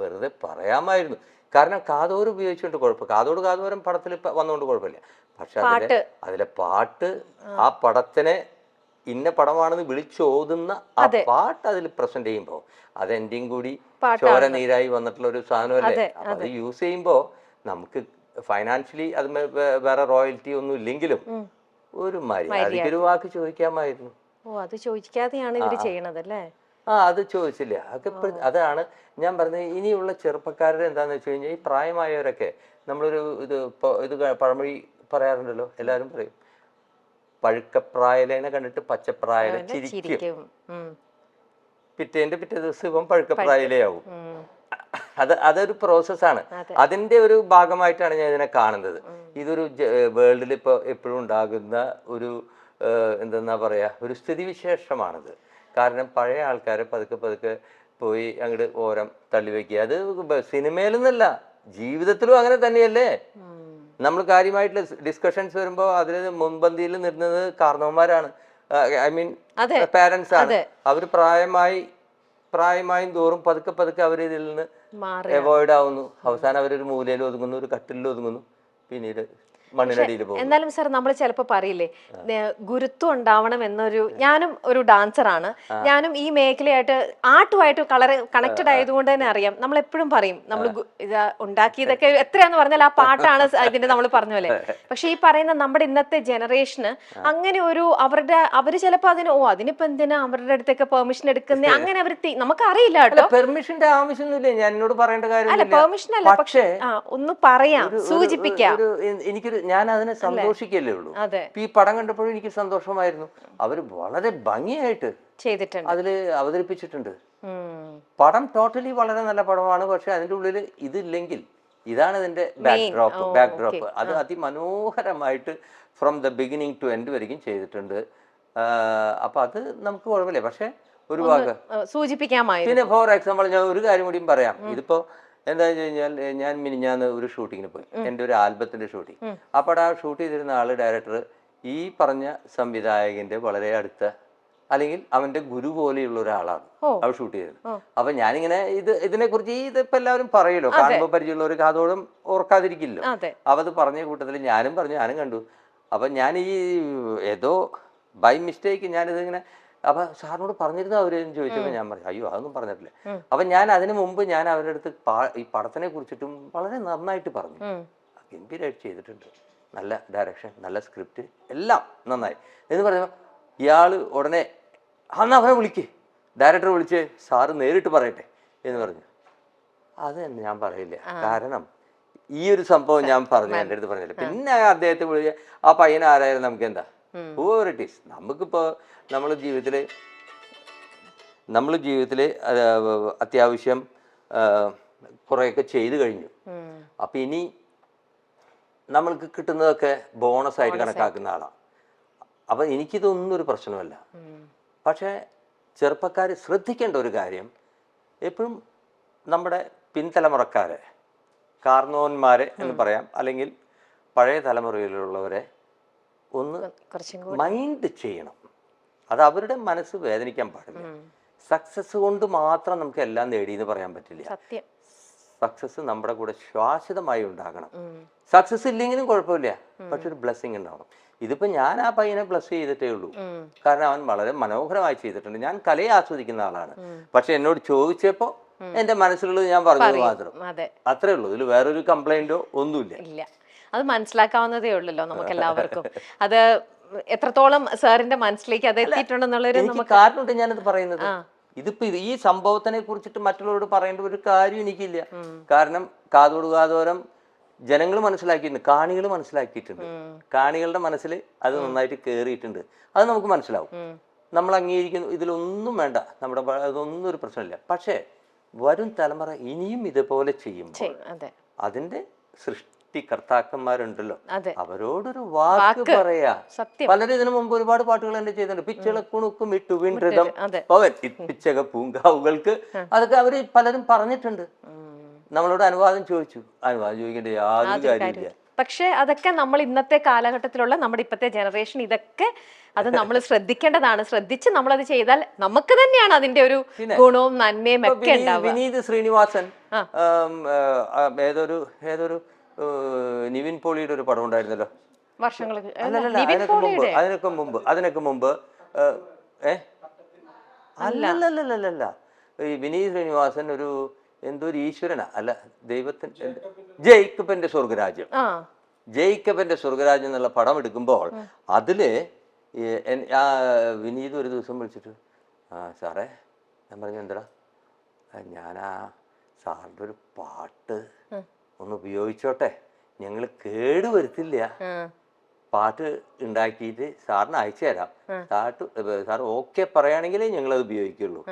വെറുതെ പറയാമായിരുന്നു. കാരണം കാതോര് ഉപയോഗിച്ചുകൊണ്ട് കുഴപ്പം, കാതോരം പടത്തിൽ വന്നുകൊണ്ട് കുഴപ്പമില്ല. പക്ഷെ അതിലെ പാട്ട്, ആ പടത്തിനെ ഇന്ന പടമാണെന്ന് വിളിച്ചോതുന്ന ആ പാട്ട് അതിൽ പ്രസന്റ് ചെയ്യുമ്പോ അത് എന്റെയും കൂടി ചോര നീരായി വന്നിട്ടുള്ള ഒരു സാധനമല്ലേ. അപ്പൊ അത് യൂസ് ചെയ്യുമ്പോ നമുക്ക് ഫൈനാൻഷ്യലി അത് വേറെ റോയൽറ്റി ഒന്നും ഇല്ലെങ്കിലും ഒരു മര്യാദയ്ക്ക് ഒരു വാക്ക് ചോദിക്കാമായിരുന്നു.
അത് ചോദിക്കാതെയാണ് ഇവര് ചെയ്യണതല്ലേ?
അത് ചോദിച്ചില്ല. അതൊക്കെ അതാണ് ഞാൻ പറഞ്ഞത്. ഇനിയുള്ള ചെറുപ്പക്കാരുടെ എന്താന്ന് വെച്ച് കഴിഞ്ഞാൽ, ഈ പ്രായമായവരൊക്കെ നമ്മളൊരു ഇത് പഴമൊഴി പറയാറുണ്ടല്ലോ, എല്ലാവരും പറയും പഴുക്കപ്രായലേനെ കണ്ടിട്ട് പച്ചപ്രായല ചിരിക്കും. പിറ്റേ ദിവസം ഇവൻ പഴുക്കപ്രായലയാവും. അതൊരു പ്രോസസ്സാണ്. അതിന്റെ ഒരു ഭാഗമായിട്ടാണ് ഞാൻ ഇതിനെ കാണുന്നത്. ഇതൊരു വേൾഡിൽ ഇപ്പൊ എപ്പോഴും ഉണ്ടാകുന്ന ഒരു എന്താ പറയാ, ഒരു സ്ഥിതിവിശേഷമാണിത്. കാരണം പഴയ ആൾക്കാരെ പതുക്കെ പോയി അങ്ങോട്ട് ഓരം തള്ളിവെക്കുക. അത് സിനിമയിലൊന്നല്ല, ജീവിതത്തിലും അങ്ങനെ തന്നെയല്ലേ. നമ്മൾ കാര്യമായിട്ടുള്ള ഡിസ്കഷൻസ് വരുമ്പോൾ അതിൽ മുൻപന്തിയിൽ നിന്നത് കാരണവന്മാരാണ്, ഐ മീൻ പാരന്റ്സ് ആണ്. അവർ പ്രായമായും തോറും പതുക്കെ അവർ ഇതിൽ നിന്ന് അവോയ്ഡ് ആവുന്നു. അവസാനം അവരൊരു മൂലയിൽ ഒതുങ്ങുന്നു, ഒരു കട്ടിലിൽ ഒതുങ്ങുന്നു, പിന്നീട് മണ്ണിനടിയിൽ പോകും.
എന്നാലും സാർ നമ്മൾ ചിലപ്പോൾ പറയില്ലേ, ഗുരുത്വം ഉണ്ടാവണം എന്നൊരു, ഞാനും ഒരു ഡാൻസറാണ്, ഞാനും ഈ മേഖലയായിട്ട് ആർട്ടുമായിട്ട് കണക്റ്റഡ് ആയതുകൊണ്ട് തന്നെ അറിയാം. നമ്മൾ എപ്പോഴും പറയും നമ്മൾ ഇത് ഉണ്ടാക്കിയതൊക്കെ എത്രയാന്ന് പറഞ്ഞാൽ ആ പാട്ടാണ് ഇതിന്റെ നമ്മൾ പറഞ്ഞ പോലെ. പക്ഷെ ഈ പറയുന്ന നമ്മുടെ ഇന്നത്തെ ജനറേഷന് അങ്ങനെ ഒരു അവര് ചിലപ്പോൾ അതിനിപ്പോ എന്തിനാ അവരുടെ അടുത്തൊക്കെ പെർമിഷൻ എടുക്കുന്ന, അങ്ങനെ അവർ നമുക്ക് അറിയില്ല കേട്ടോ.
പെർമിഷന്റെ ആവശ്യമൊന്നുമില്ല, ഞാൻ എന്നോട് പറയേണ്ട
അല്ല, പെർമിഷൻ അല്ല, പക്ഷേ ഒന്ന് പറയാം, സൂചിപ്പിക്കാം.
എനിക്കൊരു, ഞാൻ അതിനെ സന്തോഷിക്കല്ലേ ഉള്ളൂ. ഈ പടം കണ്ടപ്പോഴും എനിക്ക് സന്തോഷമായിരുന്നു. അവര് വളരെ ഭംഗിയായിട്ട് ചെയ്തിട്ടുണ്ട്, അതില് അവതരിപ്പിച്ചിട്ടുണ്ട്. പടം ടോട്ടലി വളരെ നല്ല പടമാണ്. പക്ഷെ അതിന്റെ ഉള്ളിൽ ഇതില്ലെങ്കിൽ, ഇതാണ് ഇതിന്റെ ബാക്ക്ഡ്രോപ്പ്. അത് അതിമനോഹരമായിട്ട് from the beginning to end വരെയും ചെയ്തിട്ടുണ്ട്. അപ്പൊ അത് നമുക്ക് കുഴപ്പമില്ല. പക്ഷെ ഒരു ഭാഗം സൂചിപ്പിക്കാമായിരുന്നു. പിന്നെ ഫോർ എക്സാമ്പിൾ ഞാൻ ഒരു കാര്യം കൂടിയും പറയാം. ഇതിപ്പോ എന്താന്ന് വെച്ച് കഴിഞ്ഞാൽ, ഞാൻ മിനിഞ്ഞാന്ന് ഒരു ഷൂട്ടിങ്ങിന് പോയി, എൻ്റെ ഒരു ആൽബത്തിന്റെ ഷൂട്ടിങ്. അപ്പോൾ ആ ഷൂട്ട് ചെയ്തിരുന്ന ആള്, ഡയറക്ടർ, ഈ പറഞ്ഞ സംവിധായകന്റെ വളരെ അടുത്ത, അല്ലെങ്കിൽ അവന്റെ ഗുരു പോലെയുള്ള ഒരാളാണ് അവൾ ഷൂട്ട് ചെയ്തത്. അപ്പൊ ഞാനിങ്ങനെ ഇതിനെ കുറിച്ച് ഇതിപ്പോ എല്ലാവരും പറയുമല്ലോ, കാണുമ്പോൾ പരിചയമുള്ള ഒരു കാതോടും ഓർക്കാതിരിക്കില്ലോ. അപ്പൊ അത് പറഞ്ഞ കൂട്ടത്തിൽ ഞാനും കണ്ടു. അപ്പൊ ഞാൻ ഈ ഏതോ ബൈ മിസ്റ്റേക്ക് ഞാനിതിങ്ങനെ, അപ്പൊ സാറിനോട് പറഞ്ഞിരുന്നു അവരെന്ന് ചോദിച്ചപ്പോൾ ഞാൻ പറഞ്ഞു അയ്യോ അതൊന്നും പറഞ്ഞിട്ടില്ല. അപ്പൊ ഞാൻ അതിനു മുമ്പ് ഞാൻ അവരുടെ അടുത്ത് ഈ പടത്തിനെ കുറിച്ചിട്ടും വളരെ നന്നായിട്ട് പറഞ്ഞു. ഗംഭീരമായിട്ട് ചെയ്തിട്ടുണ്ട്, നല്ല ഡയറക്ഷൻ, നല്ല സ്ക്രിപ്റ്റ്, എല്ലാം നന്നായി എന്ന് പറഞ്ഞപ്പോ ഇയാള് ഉടനെ അന്ന് അവനെ വിളിക്ക്, ഡയറക്ടർ വിളിച്ച് സാറ് നേരിട്ട് പറയട്ടെ എന്ന് പറഞ്ഞു. അത് തന്നെ ഞാൻ പറയില്ല, കാരണം ഈ ഒരു സംഭവം ഞാൻ പറഞ്ഞു, എൻ്റെ അടുത്ത് പറഞ്ഞില്ല. പിന്നെ അദ്ദേഹത്തെ വിളിച്ച് ആ പയ്യൻ ആരായാലും നമുക്ക് എന്താ, whoever it is, നമുക്കിപ്പോൾ നമ്മൾ ജീവിതത്തില് അത്യാവശ്യം കുറേയൊക്കെ ചെയ്തു കഴിഞ്ഞു. അപ്പൊ ഇനി നമ്മൾക്ക് കിട്ടുന്നതൊക്കെ ബോണസ് ആയിട്ട് കണക്കാക്കുന്ന ആളാണ്. അപ്പം എനിക്കിതൊന്നും ഒരു പ്രശ്നമല്ല. പക്ഷേ ചെറുപ്പക്കാർ ശ്രദ്ധിക്കേണ്ട ഒരു കാര്യം, എപ്പോഴും നമ്മുടെ പിൻതലമുറക്കാരെ, കാർന്നോന്മാരെ എന്ന് പറയാം, അല്ലെങ്കിൽ പഴയ തലമുറയിലുള്ളവരെ ഒന്ന് മൈൻഡ് ചെയ്യണം. അത് അവരുടെ മനസ്സ് വേദനിക്കാൻ പാടില്ല. സക്സസ് കൊണ്ട് മാത്രം നമുക്ക് എല്ലാം നേടിയെന്ന് പറയാൻ പറ്റില്ല. സക്സസ് നമ്മുടെ കൂടെ ശാശ്വതമായി ഉണ്ടാകണം. സക്സസ് ഇല്ലെങ്കിലും കുഴപ്പമില്ല, പക്ഷെ ഒരു ബ്ലെസ്സിങ് ഉണ്ടാവണം. ഇതിപ്പോ ഞാൻ ആ പയ്യനെ ബ്ലസ് ചെയ്തിട്ടേ ഉള്ളൂ. കാരണം അവൻ വളരെ മനോഹരമായി ചെയ്തിട്ടുണ്ട്. ഞാൻ കലയെ ആസ്വദിക്കുന്ന ആളാണ്. പക്ഷെ എന്നോട് ചോദിച്ചപ്പോ എന്റെ മനസ്സിലുള്ളത് ഞാൻ പറഞ്ഞത് മാത്രം, അത്രേ ഉള്ളൂ. ഇതിൽ വേറൊരു കംപ്ലൈന്റോ ഒന്നുമില്ല.
അത് മനസ്സിലാക്കാവുന്നതേ ഉള്ളല്ലോ നമുക്ക് എല്ലാവർക്കും. അത് എത്രത്തോളം സാറിന്റെ മനസ്സിലേക്ക് അത് എത്തിയിട്ടുണ്ടെന്നുള്ളൊരു
കാരണമുണ്ട് ഞാനത് പറയുന്നത്. ഇതിപ്പോ ഈ സംഭവത്തിനെ കുറിച്ചിട്ട് മറ്റുള്ളവരോട് പറയേണ്ട ഒരു കാര്യം എനിക്കില്ല. കാരണം കാതോട് കാതോരം ജനങ്ങൾ മനസ്സിലാക്കിയിട്ടുണ്ട്, കാണികൾ മനസ്സിലാക്കിയിട്ടുണ്ട്. കാണികളുടെ മനസ്സിൽ അത് നന്നായിട്ട് കയറിയിട്ടുണ്ട്. അത് നമുക്ക് മനസ്സിലാവും. നമ്മൾ അംഗീകരിക്കുന്നു, ഇതിലൊന്നും വേണ്ട, നമ്മുടെ അതൊന്നും ഒരു പ്രശ്നമില്ല. പക്ഷേ വരും തലമുറ ഇനിയും ഇതുപോലെ ചെയ്യുമ്പോൾ അതിന്റെ സൃഷ്ടികർത്താക്കന്മാരുണ്ടല്ലോ, അവരോടൊരു വാക്ക് പറയാ. പലരും ഇതിനു മുമ്പ് ഒരുപാട് പാട്ടുകൾ എന്നെ ചെയ്തിട്ടുണ്ട്. പിച്ചളക്കുണുക്കും ഇട്ടു വീണ്ടൃതം പവൻ പിച്ചക പൂങ്കാവുകൾക്ക്, അതൊക്കെ അവര് പലരും പറഞ്ഞിട്ടുണ്ട്. നമ്മളോട് അനുവാദം ചോദിക്കേണ്ട യാതൊരു കാര്യമില്ല.
പക്ഷെ അതൊക്കെ നമ്മൾ ഇന്നത്തെ കാലഘട്ടത്തിലുള്ള നമ്മുടെ ഇപ്പോഴത്തെ ജനറേഷൻ ഇതൊക്കെ അത് നമ്മൾ ശ്രദ്ധിക്കേണ്ടതാണ്. ശ്രദ്ധിച്ച് നമ്മളത് ചെയ്താൽ നമുക്ക് തന്നെയാണ് അതിന്റെ ഒരു ഗുണവും നന്മയും ഒക്കെ ഉണ്ടാവുക.
വിനീത് ശ്രീനിവാസൻ ഏതൊരു നിവിൻ പോളിയുടെ ഒരു പടം ഉണ്ടായിരുന്നല്ലോ
വർഷങ്ങൾക്ക്
അതിനൊക്കെ മുമ്പ് അല്ലല്ല ഈ വിനീത് ശ്രീനിവാസൻ ഒരു എന്തോ ഒരു ഈശ്വരനാ, അല്ല ദൈവത്തിന്, ജേക്കബിന്റെ സ്വർഗരാജ്യം, ജേക്കബിന്റെ സ്വർഗരാജ്യം എന്നുള്ള പടം എടുക്കുമ്പോൾ അതില് വിനീത് ഒരു ദിവസം വിളിച്ചിട്ട്, സാറേ, ഞാൻ പറഞ്ഞു എന്താ, ഞാൻ സാറിൻ്റെ ഒരു പാട്ട് ഒന്ന് ഉപയോഗിച്ചോട്ടെ, ഞങ്ങൾ കേടുവരുത്തില്ല, പാട്ട് ഉണ്ടാക്കിയിട്ട് സാറിന് അയച്ചു തരാം, സാർ ഓക്കെ പറയുകയാണെങ്കിലേ ഞങ്ങളത് ഉപയോഗിക്കുള്ളൂ.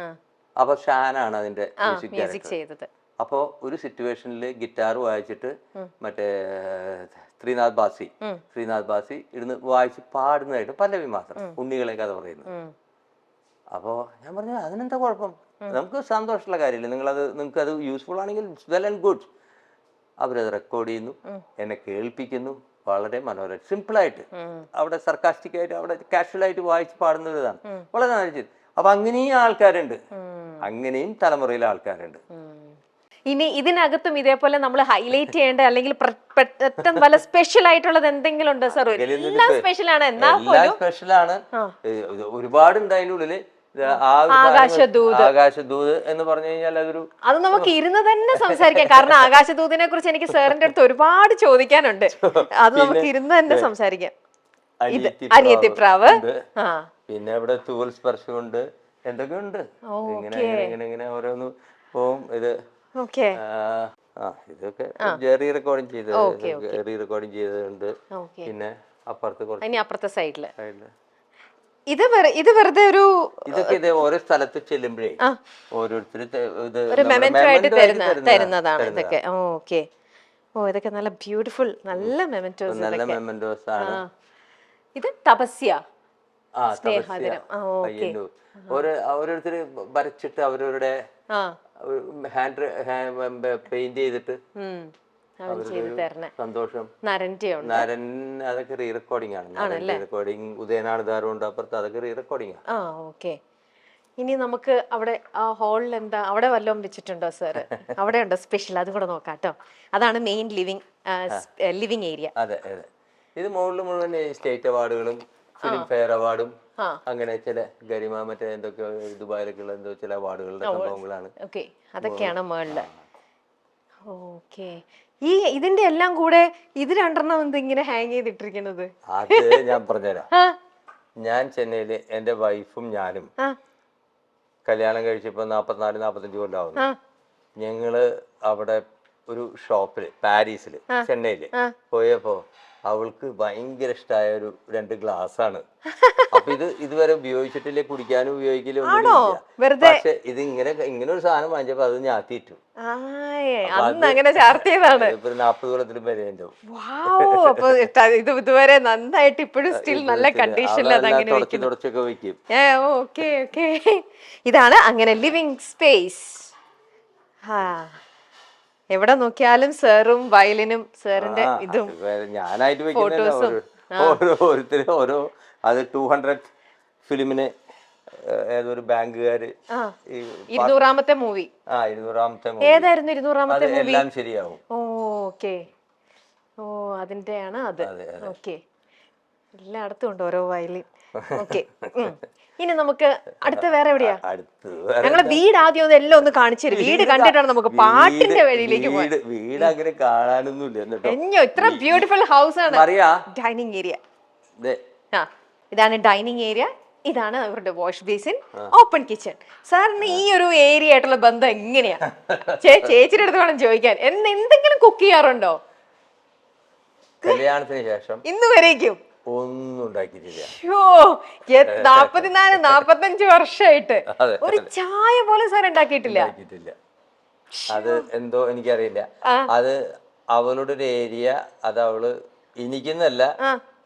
അപ്പൊ ഷാനാണ് അതിന്റെ മ്യൂസിക്
ചെയ്തത്.
അപ്പോൾ ഒരു സിറ്റുവേഷനിൽ ഗിറ്റാർ വായിച്ചിട്ട് മറ്റേ ശ്രീനാഥ് ബാസി ഇരുന്ന് വായിച്ച് പാടുന്നതായിട്ട് പല്ലവി മാത്രം, ഉണ്ണികളെ കഥ പറയുന്നു. അപ്പോൾ ഞാൻ പറഞ്ഞു അതിനെന്താ കുഴപ്പം, നമുക്ക് സന്തോഷമുള്ള കാര്യമില്ല, നിങ്ങൾക്ക് അത് യൂസ്ഫുൾ ആണെങ്കിൽ വെൽ ആൻഡ് ഗുഡ്. അവരത് റെക്കോർഡ് ചെയ്യുന്നു, എന്നെ കേൾപ്പിക്കുന്നു, വളരെ മനോഹരം, സിമ്പിളായിട്ട്, അവിടെ സർക്കാസ്റ്റിക് ആയിട്ട്, അവിടെ കാഷ്വലായിട്ട് വായിച്ച് പാടുന്ന ഒരു ഇതാണ്, വളരെ നന്നായി. അപ്പൊ അങ്ങനെയും ആൾക്കാരുണ്ട്, അങ്ങനെയും തലമുറയിലെ ആൾക്കാരുണ്ട്.
ഇനി ഇതിനകത്തും ഇതേപോലെ നമ്മൾ ഹൈലൈറ്റ് ചെയ്യേണ്ട അല്ലെങ്കിൽ പെട്ടെന്ന് വല്ല സ്പെഷ്യൽ ആയിട്ടുള്ളത് എന്തെങ്കിലും ഉണ്ടോ സാർ? എല്ലാം സ്പെഷ്യലാണ്,
സ്പെഷ്യലാണ്, ഒരുപാടുണ്ട് അതിൻ്റെ ഉള്ളില്. ആകാശദൂത് എന്ന് പറഞ്ഞു കഴിഞ്ഞാൽ അത്
നമുക്ക് ഇരുന്ന് തന്നെ സംസാരിക്കാം. കാരണം ആകാശദൂതിനെ കുറിച്ച് എനിക്ക് സാറിന്റെ അടുത്ത് ഒരുപാട് ചോദിക്കാനുണ്ട്. അത് നമുക്ക് ഇരുന്ന് തന്നെ സംസാരിക്കാം. അനിയത്തിപ്രാവ്,
പിന്നെ ഇവിടെ തൂവൽ സ്പർശമുണ്ട്, എന്തൊക്കെയുണ്ട്, ഇങ്ങനെ ഓരോന്ന് പോവും. ഇതൊക്കെ റെക്കോർഡിങ് ചെയ്തതുണ്ട്. പിന്നെ
അപ്പുറത്തെ സൈഡില് ഇത് വെറുതെ ഒരു
ഇതൊക്കെ ഓരോ സ്ഥലത്ത് ചെല്ലുമ്പോഴേ ഓരോരുത്തർ
തരുന്നതാണ് ഇതൊക്കെ. ഓക്കെ, ഇതൊക്കെ നല്ല ബ്യൂട്ടിഫുൾ, നല്ല മെമന്റോസ് ആണ്. ഇത് തപസ്യ,
ഓരോരുത്തർ വരച്ചിട്ട് അവരവരുടെ ഹാൻഡ് പെയിന്റ് ചെയ്തിട്ട് സന്തോഷം. നരൻ അതൊക്കെ റീ റെക്കോർഡിംഗ് ആണ്. റെക്കോർഡിംഗ് ഉദയനാടുകാരുണ്ട് അപ്പുറത്ത്, അതൊക്കെ റീ റെക്കോർഡിംഗ് ആണ്.
ഓക്കെ. ഇനി നമുക്ക് അവിടെ ആ ഹാളിൽ എന്താ, അവിടെ വല്ലതും വെച്ചിട്ടുണ്ടോ സാർ? അവിടെ ഉണ്ടോ സ്പെഷ്യൽ? അതും കൂടെ നോക്കാം കേട്ടോ. അതാണ് മെയിൻ ലിവിംഗ് ഏരിയ.
അതെ, ഇത് മുകളിൽ മുഴുവൻ സ്റ്റേറ്റ് അവാർഡുകളും ഫിലിം ഫെയർ അവാർഡും അങ്ങനെ ചില ഗരിമ മറ്റേ എന്തൊക്കെ ദുബായിലൊക്കെയുള്ള എന്തോ ചില അവാർഡുകളുടെ സംഭവങ്ങളാണ്.
അതൊക്കെയാണ് മുകളില്. ഓക്കെ. ഇതിന്റെ എല്ലാം കൂടെ ഇത് രണ്ടെണ്ണം എന്ത് ഇങ്ങനെ ഹാങ് ചെയ്തിട്ടിരിക്കുന്നത്?
അത് ഞാൻ പറഞ്ഞുതരാം. ഞാൻ ചെന്നൈയില് എന്റെ വൈഫും ഞാനും കല്യാണം കഴിച്ചപ്പോ 44-45 കൊല്ലാവുന്നു. ഞങ്ങള് അവിടെ ഒരു ഷോപ്പില് പാരീസില് ചെന്നൈയില് പോയപ്പോ അവൾക്ക് ഭയങ്കര ഇഷ്ടമായ ഒരു 2 ഗ്ലാസ്സാണ്. അപ്പൊ ഇതുവരെ ഉപയോഗിച്ചിട്ടില്ല, കുടിക്കാനും ഉപയോഗിക്കലും ഒന്നും. പക്ഷെ ഇത് ഇങ്ങനെ ഒരു സാധനം വാങ്ങിച്ചപ്പോ അത് ഞാത്തിയിട്ടു.
അന്ന് അങ്ങനെ ചാർത്തിയതാണ്.
40 കൊല്ലത്തിന് വരെയുണ്ടോ.
അപ്പൊ ഇത് ഇതുവരെ നന്നായിട്ട് ഇപ്പോഴും സ്റ്റിൽ നല്ല കണ്ടീഷനിൽ അത് അങ്ങനെ
തുടച്ചൊക്കെ വെക്കും.
Okay okay. ഇതാണ് അങ്ങനെ ലിവിങ് സ്പേസ്. എവിടെ നോക്കിയാലും സാറും വയലിനും സാറിന്റെ ഇതും
ഞാനായിട്ട് വെക്കുന്നില്ല, ഓരോരുത്തരും ഓരോ. അത് 200 ഫിലിമിന് ഏതൊരു ബാങ്കുകാര്
200ാമത്തെ മൂവി.
200ാമത്തെ
ഏതായിരുന്നു 200ാമത്തെ മൂവി?
എല്ലാം ശരിയാവും.
ഓക്കെ. അതിന്റെയാണ് അത്. ഓക്കെ. എല്ലായിടത്തും ഉണ്ട് ഓരോ വയലിൻ. ഓക്കെ. ഇനി നമുക്ക് അടുത്ത വേറെ എവിടെയാ? ഞങ്ങളെ വീട് ആദ്യം ഒന്ന് എല്ലാം ഒന്ന് കാണിച്ചു തരും. വീട് കണ്ടിട്ടാണ് നമുക്ക് പാട്ടിന്റെ വഴിയിലേക്ക് പോയത്.
വീട് അങ്ങനെ കാണാനൊന്നുമില്ല.
ഇത്ര ബ്യൂട്ടിഫുൾ ഹൗസ് ആണ്. Dining area. ഇതാണ് ഡൈനിങ് ഏരിയ. ഇതാണ് അവരുടെ വാഷ് ബേസിൻ, ഓപ്പൺ കിച്ചൺ. സാറിന് ഈ ഒരു ഏരിയ ആയിട്ടുള്ള ബന്ധം എങ്ങനെയാ? ചേച്ചിയുടെ അടുത്ത് വേണം ചോദിക്കാൻ. എന്തെങ്കിലും കുക്ക് ചെയ്യാറുണ്ടോ
കല്യാണത്തിന് ശേഷം?
ഇന്ന് വരേക്കും
ഒന്നും ഉണ്ടാക്കിയിട്ടില്ല.
44-45 വർഷമായിട്ട് ഒരു ചായ പോലും സാർ ഉണ്ടാക്കിയിട്ടില്ല.
അത് എന്തോ എനിക്കറിയില്ല. അത് അവളുടെ ഒരു ഏരിയ. അത് അവള് എനിക്കെന്നല്ല,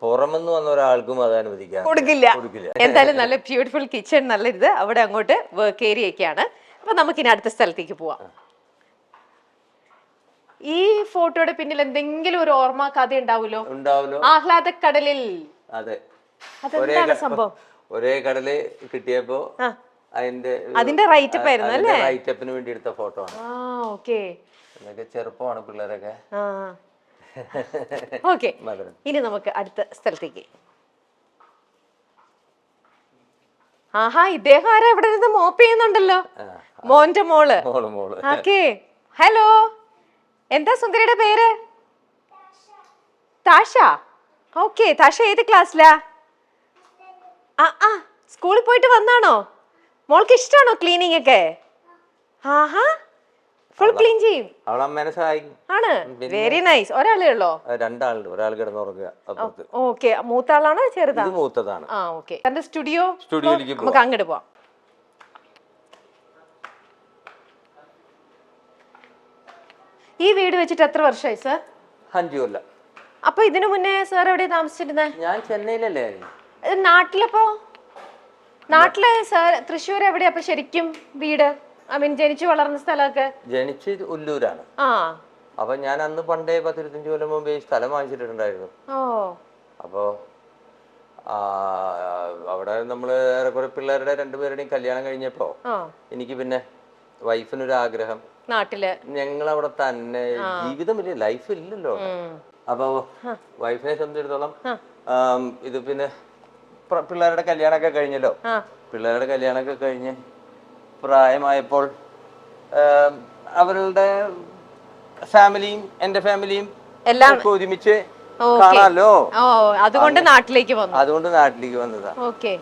പുറമെന്ന് വന്ന ഒരാൾക്കും അത് അനുവദിക്കാൻ
കൊടുക്കില്ല. എന്തായാലും നല്ല ബ്യൂട്ടിഫുൾ കിച്ചൺ, നല്ല ഇത്. അവിടെ അങ്ങോട്ട് വർക്ക് ഏരിയ ഒക്കെയാണ്. അപ്പൊ നമുക്കിനി അടുത്ത സ്ഥലത്തേക്ക് പോവാം. ഈ ഫോട്ടോയുടെ പിന്നിൽ എന്തെങ്കിലും ഒരു ഓർമ്മ കഥ ഉണ്ടാവുമല്ലോ. ആഹ്ലാദക്കടലിൽ.
അതെ,
അതെന്താണ് സംഭവം?
ഒരേ കടല് കിട്ടിയപ്പോ
അതിന്റെ റൈറ്റപ്പ് ആയിരുന്നു അല്ലേ?
റൈറ്റപ്പിന് വേണ്ടി എടുത്ത ഫോട്ടോ ആണ്.
ഓക്കെ.
ചെറുപ്പമാണ് പിള്ളേരൊക്കെ.
ഓക്കെ. ഇനി നമുക്ക് അടുത്ത സ്ഥലത്തേക്ക്. ഇദ്ദേഹം ആരാ ഇവിടെ നിന്ന് മോപ്പ് ചെയ്യുന്നുണ്ടല്ലോ? മോന്റെ മോള്. ഓക്കെ. ഹലോ, എന്താ സുന്ദരിയുടെ പേര്? താഷ. ഓക്കെ. താഷ ഏത് ക്ലാസ്സിലാ? സ്കൂളിൽ പോയിട്ട് വന്നാണോ? മോൾക്ക് ഇഷ്ടാണോ ക്ലീനിങ് ഒക്കെ? ഫുൾ ക്ലീൻ ചെയ്യും.
അവളമ്മേനെ സഹായിക്കും.
ആണ്. Very nice. ഒരാളേ ഉള്ളോ?
2 ആളുണ്ട്. ഒരാൾ കിടന്നുറങ്ങുക.
ഓക്കെ. മൂത്താളാണോ ചെറുതാ?
മൂത്തതാണ്.
ഓക്കെ. സ്റ്റുഡിയോയിലേക്ക്
നമുക്ക്
അങ്ങോട്ട് പോവാം. ഈ വീട് വെച്ചിട്ട് എത്ര വർഷമായി സാർ?
5 കൊല്ലം.
അപ്പൊ ഇതിനു മുന്നേ സാർ എവിടെ താമസിച്ചിരുന്നേ?
ഞാൻ ചെന്നൈയിലല്ലേ.
നാട്ടിലപ്പോ? നാട്ടില് സാർ തൃശ്ശൂർ എവിടെയാ അപ്പൊ ശരിക്കും വീട്? ജനിച്ചു വളർന്ന സ്ഥലമൊക്കെ?
ജനിച്ചത് ഉല്ലൂരാണ്. അപ്പൊ ഞാൻ അന്ന് പണ്ടേ 10-25 കൊല്ലം മുമ്പേ സ്ഥലം വാങ്ങിച്ചിട്ടുണ്ടായിരുന്നു. അപ്പോ അവിടെ നമ്മള് ഏറെക്കുറെ പിള്ളേരുടെ 2 പേരുടെയും കല്യാണം കഴിഞ്ഞപ്പോ എനിക്ക് പിന്നെ വൈഫിനൊരു ആഗ്രഹം, നാട്ടില് ഞങ്ങൾ അവിടെ തന്നെ ജീവിതമില്ല, ലൈഫ് ഇല്ലല്ലോ. അപ്പൊ വൈഫിനെ സംബന്ധിച്ചിടത്തോളം ഇത് പിന്നെ പിള്ളേരുടെ കല്യാണമൊക്കെ കഴിഞ്ഞല്ലോ. പിള്ളേരുടെ കല്യാണമൊക്കെ കഴിഞ്ഞ് പ്രായമായപ്പോൾ അവരുടെ ഫാമിലിയും എന്റെ ഫാമിലിയും എല്ലാം ഒരുമിച്ച് കാണാലോ.
അതുകൊണ്ട് നാട്ടിലേക്ക്
വന്നതാ.
ഓക്കെ.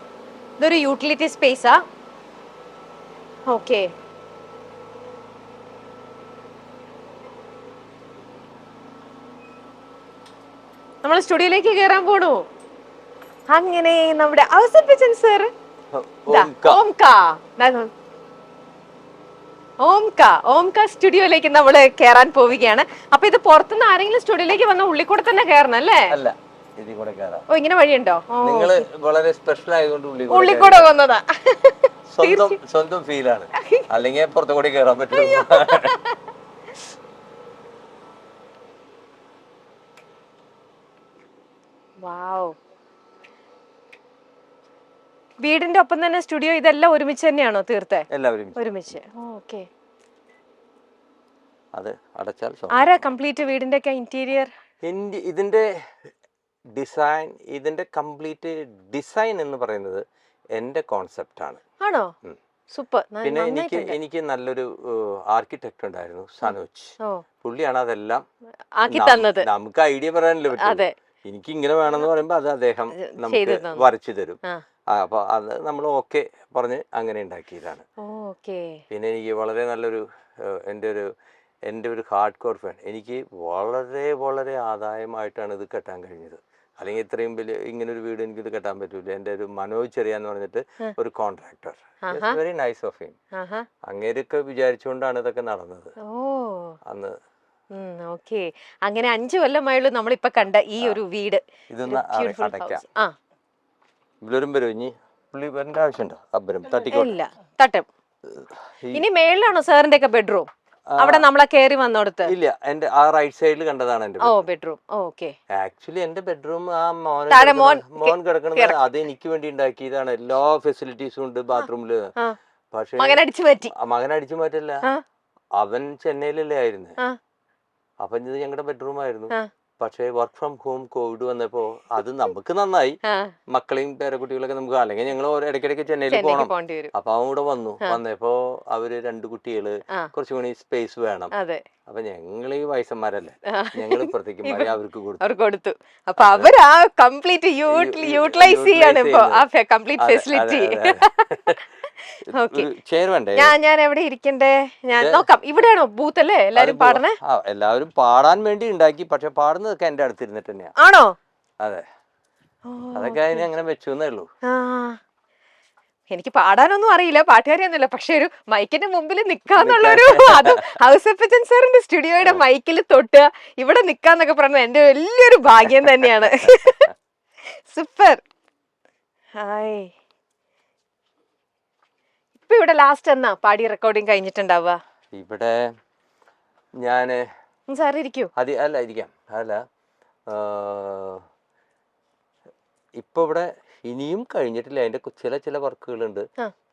ഇതൊരു യൂട്ടിലിറ്റി സ്പേസാ? ഓക്കെ. നമ്മൾ സ്റ്റുഡിയോയിലേക്ക് കയറാൻ പോണു. അങ്ങനെ നമ്മുടെ ഔസേപ്പച്ചൻ സർ ഓംക സ്റ്റുഡിയോയിലേക്ക് നമ്മൾ കയറാൻ പോവുകയാണ്. അപ്പൊ ഇത് പുറത്തുനിന്ന് ആരെങ്കിലും സ്റ്റുഡിയോയിലേക്ക് വന്ന ഉള്ളിൽ കൂടെ തന്നെ കയറണം അല്ലേ?
അല്ല, ഇതിൽ കൂടെ കയറാം.
ഇങ്ങനെ വഴിയുണ്ടോ?
നിങ്ങള് വളരെ സ്പെഷ്യൽ ആയതുകൊണ്ട്
ഉള്ളിൽ കൂടെ വന്നതാ.
സ്വന്തം ഫീലാണ്. അല്ലെങ്കിൽ പുറത്തു കൂടി കയറാൻ പറ്റും.
വീടിന്റെ ഒപ്പം തന്നെ സ്റ്റുഡിയോ, ഇതെല്ലാം ഒരുമിച്ച് തന്നെയാണോ തീർത്തേ? ഒരുമിച്ച്. ഓക്കെ.
അത് അടച്ചാൽ
ആരാ കംപ്ലീറ്റ് വീടിന്റെ ഒക്കെ ഇന്റീരിയർ?
ഇതിന്റെ ഡിസൈൻ, ഇതിന്റെ കംപ്ലീറ്റ് ഡിസൈൻ എന്ന് പറയുന്നത് എന്റെ കോൺസെപ്റ്റ് ആണ്.
ആണോ? സൂപ്പർ.
പിന്നെ എനിക്ക് നല്ലൊരു ആർക്കിടെക്ട് ഉണ്ടായിരുന്നു, സനോജ്. പുള്ളിയാണ് അതെല്ലാം ആക്കി തന്നത്. നമുക്ക് ഐഡിയ പറയാനല്ലേ പറ്റും. എനിക്ക് ഇങ്ങനെ വേണമെന്ന് പറയുമ്പോ അത് അദ്ദേഹം നമുക്ക് വരച്ചു തരും. അപ്പൊ അത് നമ്മൾ ഓക്കെ പറഞ്ഞ് അങ്ങനെ ഉണ്ടാക്കിയതാണ്. പിന്നെ എനിക്ക് വളരെ നല്ലൊരു എൻ്റെ ഒരു എൻ്റെ ഒരു ഹാർഡ് കോർ ഫാൻ. എനിക്ക് വളരെ വളരെ ആദായമായിട്ടാണ് ഇത് കെട്ടാൻ കഴിഞ്ഞത്. അല്ലെങ്കിൽ ഇത്രയും വലിയ ഇങ്ങനൊരു വീട് എനിക്കിത് കെട്ടാൻ പറ്റൂല. എൻ്റെ ഒരു മനോജ് ചെറിയാന്ന് പറഞ്ഞിട്ട് ഒരു contractor, very nice of him. അങ്ങേരൊക്കെ വിചാരിച്ചുകൊണ്ടാണ് ഇതൊക്കെ നടന്നത് അന്ന്.
ഓക്കെ, അങ്ങനെ 5 കൊല്ലമായുള്ളൂ നമ്മളിപ്പോ കണ്ട ഈ ഒരു വീട്.
ഇതൊന്ന് അടയ്ക്കാം. ഇവരും വരും ഇനി പുള്ളി വരേണ്ട ആവശ്യമുണ്ടോ? അബ്ബരം
ഇല്ല, തട്ടും. ഇനി മേളിലാണോ സാറിന്റെ ഒക്കെ ബെഡ്റൂം? അവിടെ നമ്മളെ കേറി വന്നോടത്ത്
ഇല്ല, എന്റെ ആ റൈറ്റ് സൈഡിൽ കണ്ടതാണ് എന്റെ
ബെഡ്റൂം. ഓക്കെ,
ആക്ച്വലി എന്റെ ബെഡ്റൂം ആ
മോൻ
മോൻ കിടക്കുന്നത് അത് എനിക്ക് വേണ്ടി ഉണ്ടാക്കിയതാണ്. എല്ലാ ഫെസിലിറ്റീസും ഉണ്ട് ബാത്റൂമില്. പക്ഷെ
മകൻ
അടിച്ചു മാറ്റല്ല, അവൻ ചെന്നൈയിലല്ലേ ആയിരുന്നു. അപ്പൊ ഇത് ഞങ്ങളുടെ ബെഡ്റൂം ആയിരുന്നു. പക്ഷേ വർക്ക് ഫ്രം ഹോം കോവിഡ് വന്നപ്പോ അത് നമുക്ക് നന്നായി. മക്കളെയും പേരക്കുട്ടികളൊക്കെ നമുക്ക്, അല്ലെങ്കിൽ ഞങ്ങൾ ഇടയ്ക്കിടയ്ക്ക് ചെന്നൈയിൽ പോകണം. അപ്പൊ അവൻ കൂടെ വന്നപ്പോ അവര് 2 കുട്ടികള്, കുറച്ചും കൂടി സ്പേസ് വേണം. അപ്പൊ ഞങ്ങൾ ഈ വയസ്സന്മാരല്ലേ, ഞങ്ങൾ ഇപ്പുറത്തേക്ക് മാറി അവർക്ക് കൊടുത്തു.
അപ്പൊ അവർ ആ കംപ്ലീറ്റ് യൂട്ടിലൈസ് ചെയ്യാണ് ഇപ്പൊ ആ കംപ്ലീറ്റ് ഫെസിലിറ്റി. ഞാൻ എവിടെ ഇരിക്കണ്ടേ? ഞാൻ നോക്കാം. ഇവിടെയാണോ ബൂത്ത് അല്ലേ എല്ലാരും പാടണേ?
എല്ലാവരും പാടാൻ വേണ്ടി ഉണ്ടാക്കി, പക്ഷെ പാടുന്നതൊക്കെ എന്റെ അടുത്തിരുന്നിട്ട് തന്നെയാ.
ആണോ?
അതെ, അതൊക്കെ അതിന് അങ്ങനെ വെച്ചേ ഉള്ളൂ.
എനിക്ക് പാടാനൊന്നും അറിയില്ല, പാട്ടുകാരിയൊന്നുമില്ല. പക്ഷെ ഒരു മൈക്കിന്റെ മുമ്പിൽ നിക്കാന്നുള്ളൊരു, അതും ഔസേപ്പച്ചൻ സാറിന്റെ സ്റ്റുഡിയോയുടെ മൈക്കിൽ തൊട്ട് ഇവിടെ നിക്കാന്നൊക്കെ പറഞ്ഞത് എന്റെ വലിയൊരു ഭാഗ്യം തന്നെയാണ്. സൂപ്പർ. ഹായ്. ഇപ്പൊ ഇവിടെ ലാസ്റ്റ് എന്നാ പാടി റെക്കോർഡിങ് കഴിഞ്ഞിട്ടുണ്ടാവുക?
ഇവിടെ ഞാന്
സാർ ഇരിക്കൂ.
അല്ല ഇരിക്കാം. അല്ല, ഇപ്പൊ ഇവിടെ ഇനിയും കഴിഞ്ഞിട്ടില്ല. അതിന്റെ ചില വർക്കുകളുണ്ട്.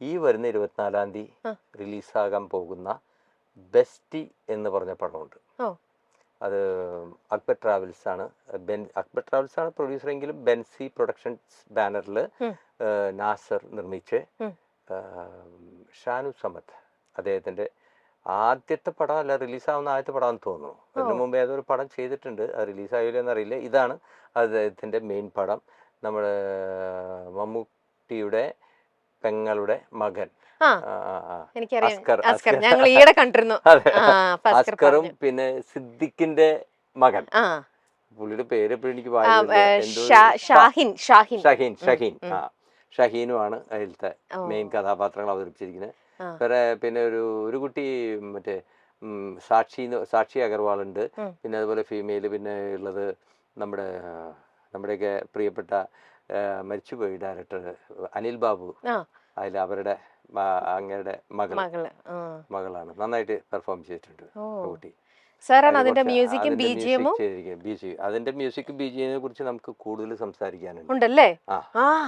ഈ വരുന്ന 24-ാം തീയതി റിലീസാകാൻ പോകുന്ന ബെസ്റ്റി എന്ന് പറഞ്ഞ പടമുണ്ട്. അത് അക്ബർ ട്രാവൽസ് ആണ്. അക്ബർ ട്രാവൽസ് ആണ് പ്രൊഡ്യൂസർ എങ്കിലും ബെൻസി പ്രൊഡക്ഷൻസ് ബാനറിൽ നാസർ നിർമ്മിച്ച് ഷാനു സമത്ത് അദ്ദേഹത്തിന്റെ ആദ്യത്തെ പടം, അല്ല റിലീസാവുന്ന ആദ്യത്തെ പടമാണെന്ന് തോന്നുന്നു. അതിന് മുമ്പ് ഏതൊരു പടം ചെയ്തിട്ടുണ്ട്, അത് റിലീസായില്ല എന്നറിയില്ല. ഇതാണ് അദ്ദേഹത്തിന്റെ മെയിൻ പടം. നമ്മുടെ മമ്മൂട്ടിയുടെ പെങ്ങളുടെ മകൻ അസ്കറും പിന്നെ സിദ്ദിഖിന്റെ മകൻ, പുള്ളിയുടെ പേര് എപ്പോഴും എനിക്ക് ഷഹീനുമാണ് അതിലത്തെ മെയിൻ കഥാപാത്രങ്ങൾ അവതരിപ്പിച്ചിരിക്കുന്നത്. വേറെ പിന്നെ ഒരു കുട്ടി മറ്റേ സാക്ഷി അഗർവാൾ ഉണ്ട്. പിന്നെ അതുപോലെ ഫീമെയിൽ പിന്നെ ഉള്ളത് നമ്മുടെയൊക്കെ പ്രിയപ്പെട്ട മരിച്ചുപോയി ഡയറക്ടർ അനിൽ ബാബു. അതിൽ അവരുടെ അങ്ങയുടെ മകളാണ്. നന്നായിട്ട് പെർഫോം ചെയ്തിട്ടുണ്ട് കുട്ടി.
അതിന്റെ മ്യൂസിക്കും ബിജിഎമ്മും
അതിന്റെ മ്യൂസിക് ബിജിഎമ്മിനെ കുറിച്ച് നമുക്ക് കൂടുതൽ സംസാരിക്കാനുണ്ട്.
ഉണ്ടല്ലേ?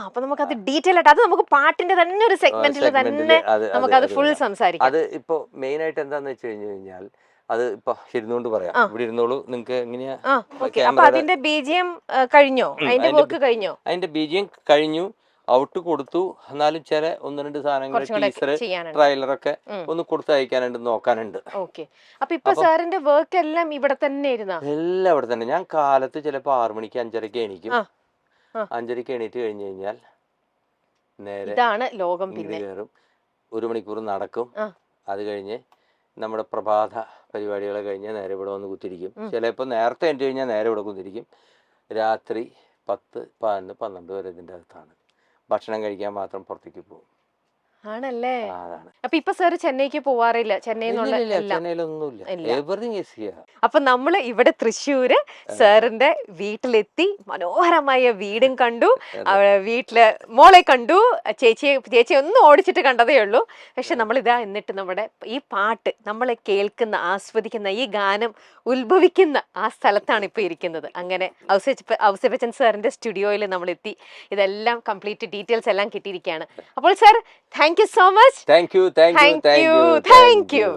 അപ്പൊ നമുക്ക് അത് ഡീറ്റെയിൽ ആയിട്ട്, അത് നമുക്ക് പാട്ടിന്റെ തന്നെ ഒരു സെഗ്മെന്റിൽ തന്നെ നമുക്ക് അത് ഫുൾ സംസാരിക്കാം.
അത് ഇപ്പൊ മെയിൻ ആയിട്ട് എന്താന്ന് വെച്ച് കഴിഞ്ഞാൽ അത് ഇപ്പൊ ഇരുന്നുകൊണ്ട് പറയാം. ഇവിടെ ഇരുന്നോളൂ. നിങ്ങൾക്ക് എങ്ങനെയാ?
അതിന്റെ ബിജിഎം കഴിഞ്ഞോ? അതിന്റെ വർക്ക് കഴിഞ്ഞോ?
അതിന്റെ ബിജിഎം കഴിഞ്ഞു, ഔട്ട് കൊടുത്തു. എന്നാലും ചില 1-2 സാധനങ്ങൾ ടീസർ ട്രailer-ഒക്കെ ഒന്ന് കൊടുത്ത് അയക്കാനുണ്ട്, നോക്കാനുണ്ട്.
അപ്പൊ ഇപ്പൊ സാറിന്റെ വർക്ക് എല്ലാം ഇവിടെ തന്നെ ഇരുന്നാ?
എല്ലാം ഇവിടെ തന്നെ. ഞാൻ കാലത്ത് ചിലപ്പോ 6 മണിക്ക് 5:30 എണീക്കും. 5:30 എണീറ്റ് കഴിഞ്ഞു കഴിഞ്ഞാൽ നേരെ
ലോകം
കയറും. 1 മണിക്കൂർ നടക്കും. അത് കഴിഞ്ഞ് നമ്മുടെ പ്രഭാത പരിപാടികളെ കഴിഞ്ഞ് നേരെ ഇവിടെ വന്ന് കുത്തിരിക്കും. ചിലപ്പോൾ നേരത്തെ എണീറ്റ് കഴിഞ്ഞാൽ നേരെ ഇവിടെ കുത്തിരിക്കും. രാത്രി 10, 11, 12 വരെ ഇതിൻ്റെ അകത്താണ്. ഭക്ഷണം കഴിക്കാൻ മാത്രം പുറത്തേക്ക് പോകും.
ആണല്ലേ? അപ്പൊ ഇപ്പൊ സാർ ചെന്നൈക്ക് പോവാറില്ല? അപ്പൊ നമ്മള് ഇവിടെ തൃശ്ശൂര് സാറിന്റെ വീട്ടിലെത്തി, മനോഹരമായ വീടും കണ്ടു, വീട്ടില് മോളെ കണ്ടു, ചേച്ചിയെ ഒന്ന് ഓടിച്ചിട്ട് കണ്ടതേ ഉള്ളൂ. പക്ഷെ നമ്മളിതാ എന്നിട്ട് നമ്മുടെ ഈ പാട്ട് നമ്മളെ കേൾക്കുന്ന, ആസ്വദിക്കുന്ന, ഈ ഗാനം ഉത്ഭവിക്കുന്ന ആ സ്ഥലത്താണ് ഇപ്പൊ ഇരിക്കുന്നത്. അങ്ങനെ ഔസേപ്പച്ചൻ സാറിന്റെ സ്റ്റുഡിയോയിൽ നമ്മൾ എത്തി. ഇതെല്ലാം കംപ്ലീറ്റ് ഡീറ്റെയിൽസ് എല്ലാം കിട്ടിയിരിക്കുകയാണ്. അപ്പോൾ sir, thank you so much.
Thank you.